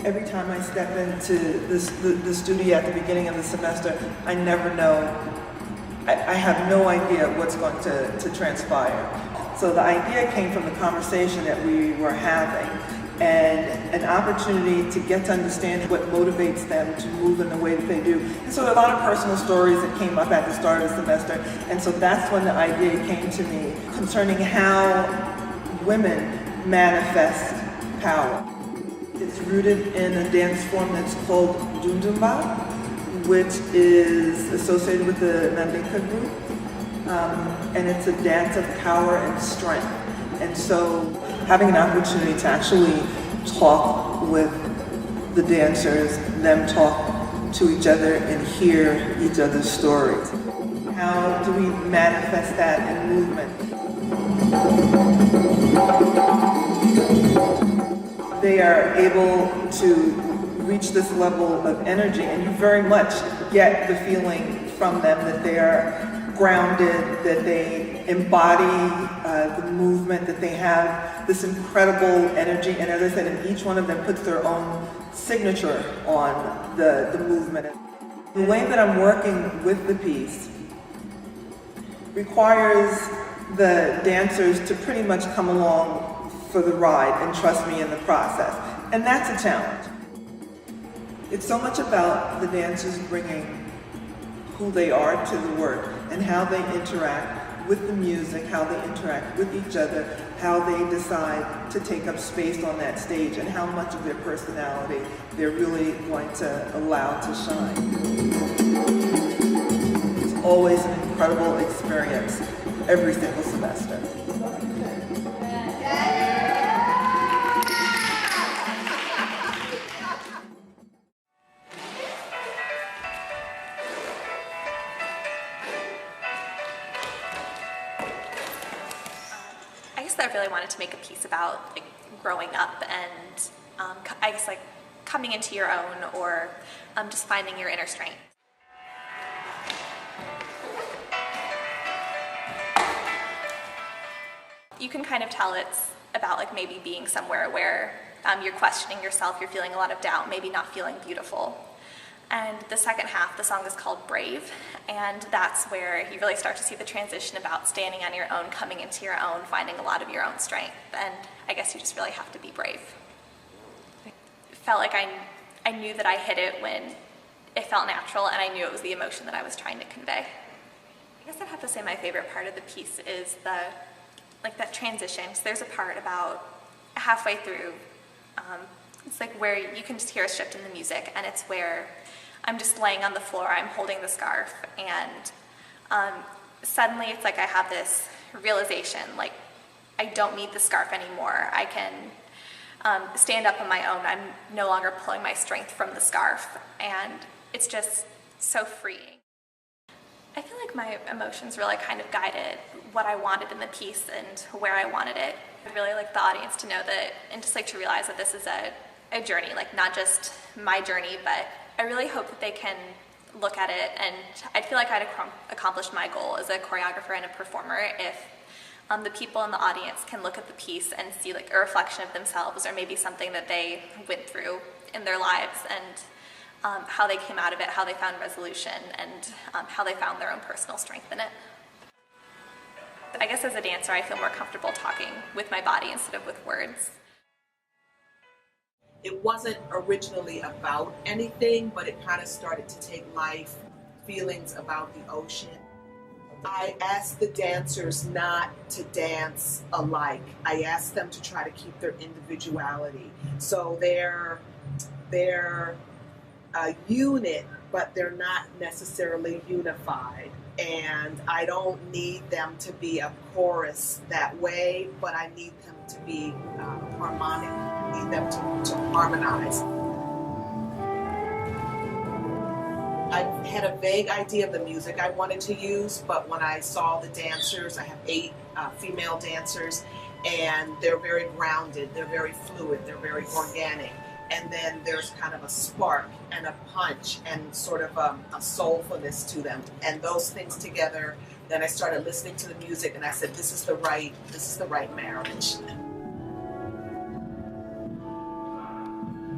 Every time I step into the studio at the beginning of the semester, I never know, I have no idea what's going to transpire. So the idea came from the conversation that we were having and an opportunity to get to understand what motivates them to move in the way that they do. And so a lot of personal stories that came up at the start of the semester, and so that's when the idea came to me concerning how women manifest power. It's rooted in a dance form that's called Dundumba, which is associated with the Mandinka group. And it's a dance of power and strength. And so having an opportunity to actually talk with the dancers, them talk to each other and hear each other's stories. How do we manifest that in movement? They are able to reach this level of energy, and you very much get the feeling from them that they are grounded, that they embody the movement, that they have this incredible energy, and as I said, and each one of them puts their own signature on the movement. The way that I'm working with the piece requires the dancers to pretty much come along for the ride and trust me in the process, and that's a challenge. It's so much about the dancers bringing who they are to the work and how they interact with the music, how they interact with each other, how they decide to take up space on that stage, and how much of their personality they're really going to allow to shine. It's always an incredible experience every single semester. I really wanted to make a piece about like growing up and I guess like coming into your own or just finding your inner strength. You can kind of tell it's about like maybe being somewhere where you're questioning yourself, you're feeling a lot of doubt, maybe not feeling beautiful. And the second half, the song is called Brave, and that's where you really start to see the transition about standing on your own, coming into your own, finding a lot of your own strength, and I guess you just really have to be brave. It felt like I knew that I hit it when it felt natural, and I knew it was the emotion that I was trying to convey. I guess I'd have to say my favorite part of the piece is that transition. So there's a part about halfway through, it's like where you can just hear a shift in the music, and it's where I'm just laying on the floor, I'm holding the scarf, and suddenly it's like I have this realization, like I don't need the scarf anymore. I can stand up on my own. I'm no longer pulling my strength from the scarf, and it's just so freeing. I feel like my emotions really kind of guided what I wanted in the piece and where I wanted it. I'd really like the audience to know that, and just like to realize that this is a journey, like not just my journey, but I really hope that they can look at it, and I feel like I'd accomplished my goal as a choreographer and a performer if the people in the audience can look at the piece and see like a reflection of themselves, or maybe something that they went through in their lives, and how they came out of it, how they found resolution, and how they found their own personal strength in it. I guess as a dancer, I feel more comfortable talking with my body instead of with words. It wasn't originally about anything, but it kind of started to take life, feelings about the ocean. I asked the dancers not to dance alike. I asked them to try to keep their individuality. So they're a unit, but they're not necessarily unified. And I don't need them to be a chorus that way, but I need them to be harmonic. I need them to harmonize. I had a vague idea of the music I wanted to use, but when I saw the dancers, I have 8 female dancers, and they're very grounded, they're very fluid, they're very organic. And then there's kind of a spark and a punch and sort of a soulfulness to them. And those things together Then I started listening to the music, and I said, this is the right marriage.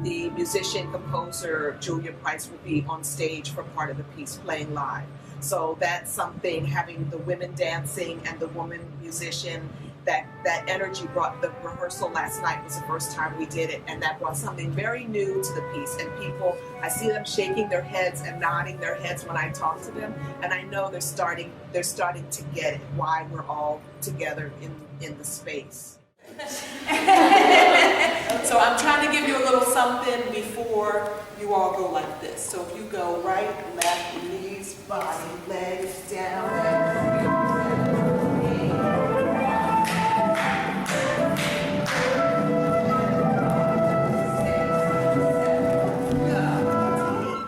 The musician, composer, Julia Price, will be on stage for part of the piece playing live. So that's something, having the women dancing and the woman musician, that energy brought, the rehearsal last night was the first time we did it, and that brought something very new to the piece. And people, I see them shaking their heads and nodding their heads when I talk to them, and I know they're starting to get it, why we're all together in the space. So I'm trying to give you a little something before you all go like this. So if you go right, left, knees, body, legs down.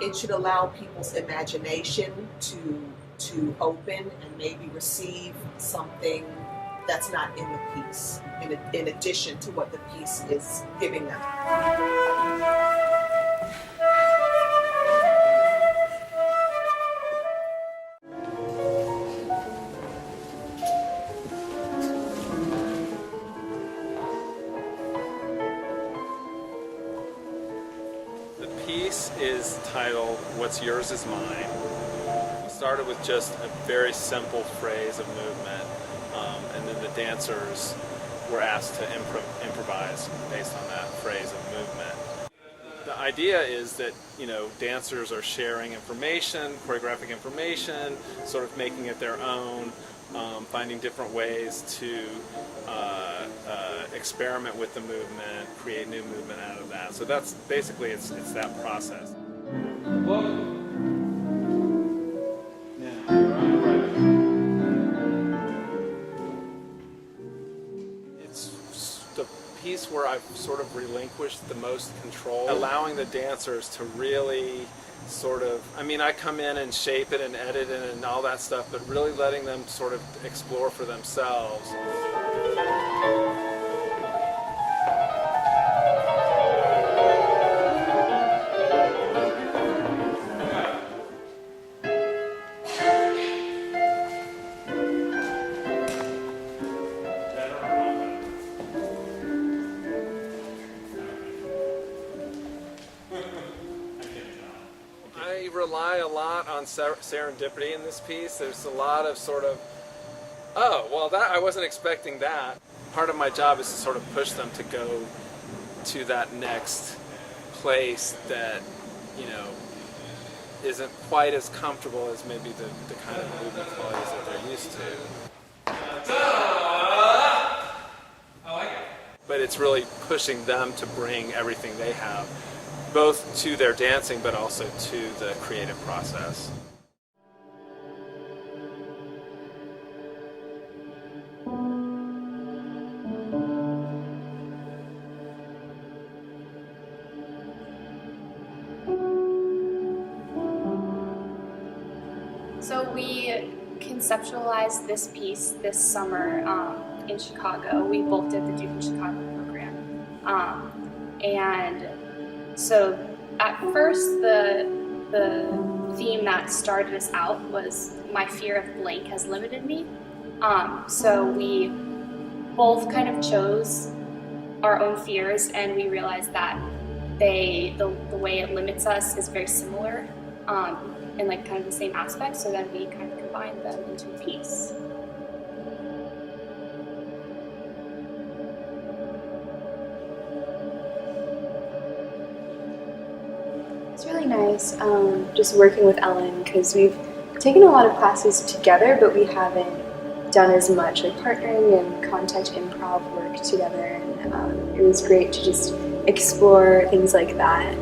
It should allow people's imagination to open and maybe receive something that's not in the piece, in addition to what the piece is giving them. The piece is titled "What's Yours Is Mine." We started with just a very simple phrase of movement. And then the dancers were asked to improvise based on that phrase of movement. The idea is that, dancers are sharing information, choreographic information, sort of making it their own, finding different ways to experiment with the movement, create new movement out of that. So that's basically, it's that process. Piece where I've sort of relinquished the most control, allowing the dancers to really sort of, I come in and shape it and edit it and all that stuff, but really letting them sort of explore for themselves. I rely a lot on serendipity in this piece. There's a lot of sort of, I wasn't expecting that. Part of my job is to sort of push them to go to that next place that, isn't quite as comfortable as maybe the kind of movement qualities that they're used to. But it's really pushing them to bring everything they have, both to their dancing, but also to the creative process. So we conceptualized this piece this summer in Chicago. We both did the Duke in Chicago program. And so at first the theme that started us out was my fear of blank has limited me. So we both kind of chose our own fears, and we realized that the way it limits us is very similar in like kind of the same aspects, so then we kind of combined them into a piece. It's really nice just working with Ellen, because we've taken a lot of classes together, but we haven't done as much like partnering and contact improv work together, and it was great to just explore things like that.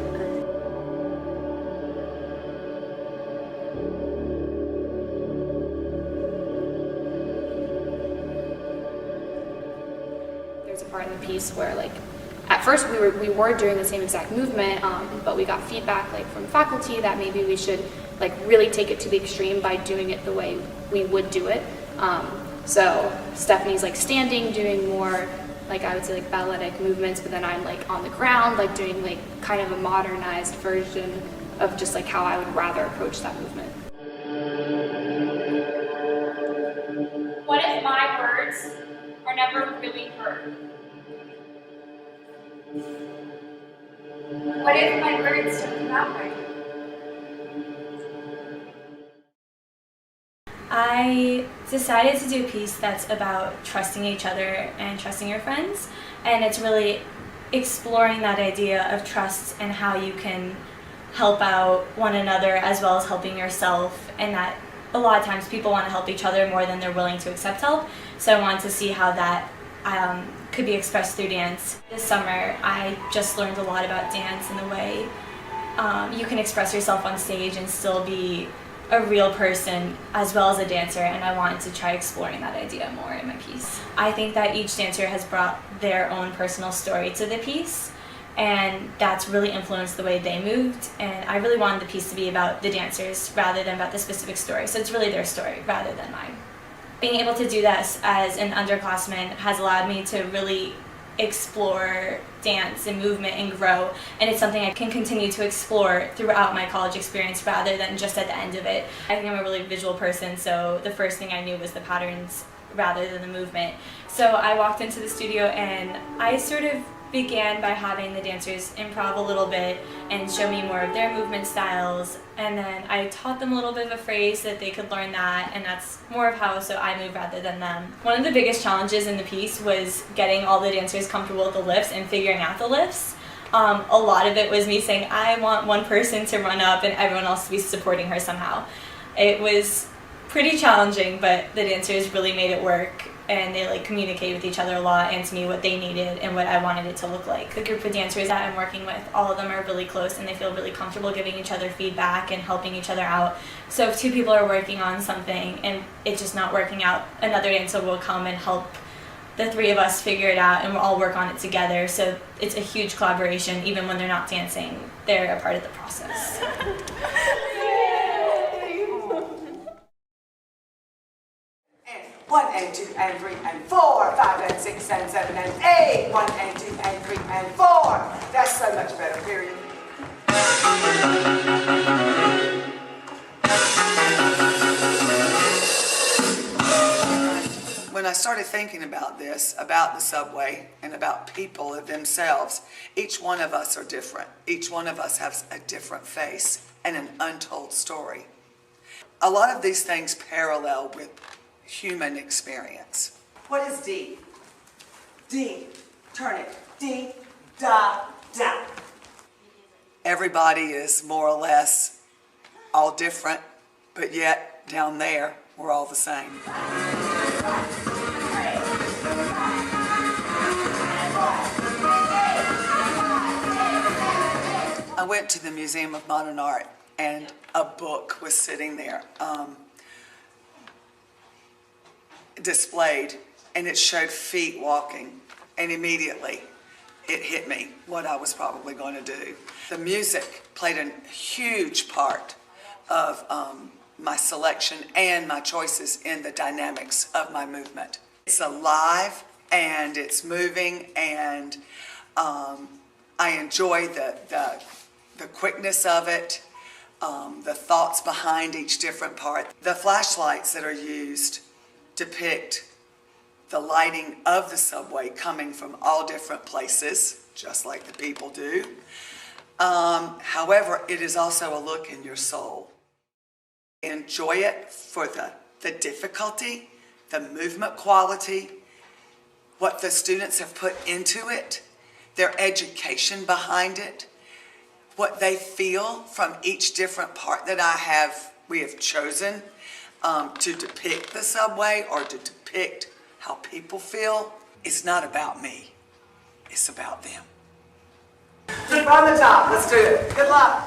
There's a part in the piece where at first we were doing the same exact movement, but we got feedback from faculty that maybe we should really take it to the extreme by doing it the way we would do it. So Stephanie's standing, doing more I would say balletic movements, but then I'm on the ground, doing kind of a modernized version of just how I would rather approach that movement. really hurt? What if my words don't come out right? I decided to do a piece that's about trusting each other and trusting your friends, and it's really exploring that idea of trust and how you can help out one another as well as helping yourself, and that a lot of times people want to help each other more than they're willing to accept help. So I wanted to see how that could be expressed through dance. This summer I just learned a lot about dance and the way you can express yourself on stage and still be a real person as well as a dancer, and I wanted to try exploring that idea more in my piece. I think that each dancer has brought their own personal story to the piece, and that's really influenced the way they moved, and I really wanted the piece to be about the dancers rather than about the specific story, so it's really their story rather than mine. Being able to do this as an underclassman has allowed me to really explore dance and movement and grow, and it's something I can continue to explore throughout my college experience rather than just at the end of it. I think I'm a really visual person, so the first thing I knew was the patterns rather than the movement. So I walked into the studio and I sort of began by having the dancers improv a little bit and show me more of their movement styles, and then I taught them a little bit of a phrase so that they could learn that, and that's more of how I move rather than them. One of the biggest challenges in the piece was getting all the dancers comfortable with the lifts and figuring out the lifts. A lot of it was me saying I want one person to run up and everyone else to be supporting her somehow. It was pretty challenging, but the dancers really made it work, and they communicated with each other a lot and to me what they needed and what I wanted it to look like. The group of dancers that I'm working with, all of them are really close and they feel really comfortable giving each other feedback and helping each other out. So if two people are working on something and it's just not working out, another dancer will come and help the three of us figure it out, and we'll all work on it together. So it's a huge collaboration. Even when they're not dancing, they're a part of the process. 1 and 2 and 3 and 4, 5 and 6 and 7 and 8. 1 and 2 and 3 and 4. That's so much better, period. When I started thinking about this, about the subway and about people themselves, each one of us are different. Each one of us has a different face and an untold story. A lot of these things parallel with human experience. What is D? D. Turn it. D, da, da. Everybody is more or less all different, but yet down there, we're all the same. I went to the Museum of Modern Art and a book was sitting there. Displayed, and it showed feet walking, and immediately it hit me what I was probably going to do. The music played a huge part of my selection and my choices in the dynamics of my movement. It's alive and it's moving, and I enjoy the quickness of it, the thoughts behind each different part. The flashlights that are used depict the lighting of the subway coming from all different places, just like the people do. However, it is also a look in your soul. Enjoy it for the difficulty, the movement quality, what the students have put into it, their education behind it, what they feel from each different part that we have chosen to depict the subway or to depict how people feel. It's not about me. It's about them. Keep on the top. Let's do it. Good luck.